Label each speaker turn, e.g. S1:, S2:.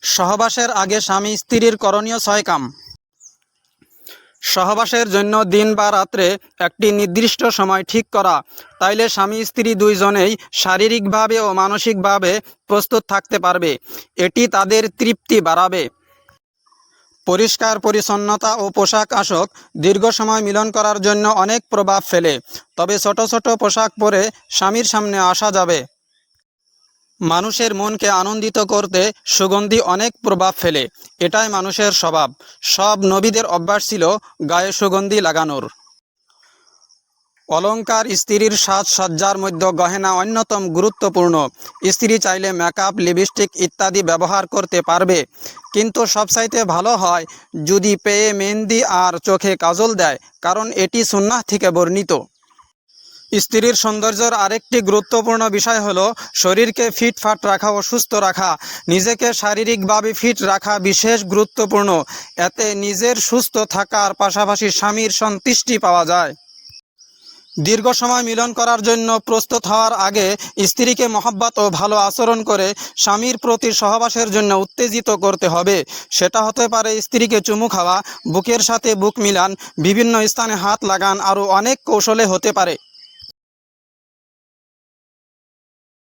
S1: সহবাসের আগে স্বামী স্ত্রীর করণীয় 6 কাম। সহবাসের জন্য দিন বা রাত্রে একটি নির্দিষ্ট সময় ঠিক করা, তাইলে স্বামী স্ত্রী দুইজনেই শারীরিকভাবে ও মানসিকভাবে প্রস্তুত থাকতে পারবে। এটি তাদের তৃপ্তি বাড়াবে। পরিষ্কার পরিচ্ছন্নতা ও পোশাক আশাক দীর্ঘ সময় মিলন করার জন্য অনেক প্রভাব ফেলে, তবে ছোট ছোট পোশাক পরে স্বামীর সামনে আসা যাবে। মানুষের মনকে আনন্দিত করতে সুগন্ধি অনেক প্রভাব ফেলে, এটাই মানুষের স্বভাব। সব নবীদের অভ্যাস ছিল গায়ে সুগন্ধি লাগানোর। অলংকার স্ত্রীর সাজসজ্জার মধ্যে গহেনা অন্যতম গুরুত্বপূর্ণ। স্ত্রী চাইলে মেকআপ, লিপস্টিক ইত্যাদি ব্যবহার করতে পারবে, কিন্তু সবচাইতে ভালো হয় যদি পেয়ে মেহেন্দি আর চোখে কাজল দেয়, কারণ এটি সুন্নাহ থেকে বর্ণিত। স্ত্রীর সৌন্দর্যের আরেকটি গুরুত্বপূর্ণ বিষয় হলো শরীরকে ফিটফাট রাখা ও সুস্থ রাখা। নিজেকে শারীরিকভাবে ফিট রাখা বিশেষ গুরুত্বপূর্ণ। এতে নিজের সুস্থ থাকার পাশাপাশি স্বামীর সন্তুষ্টি পাওয়া যায়। দীর্ঘ সময় মিলন করার জন্য প্রস্তুত হওয়ার আগে স্ত্রীকে মহব্বত ও ভালো আচরণ করে স্বামীর প্রতি সহবাসের জন্য উত্তেজিত করতে হবে। সেটা হতে পারে স্ত্রীকে চুমু খাওয়া, বুকের সাথে বুক মিলান, বিভিন্ন স্থানে হাত লাগান, আরও অনেক কৌশলে হতে পারে।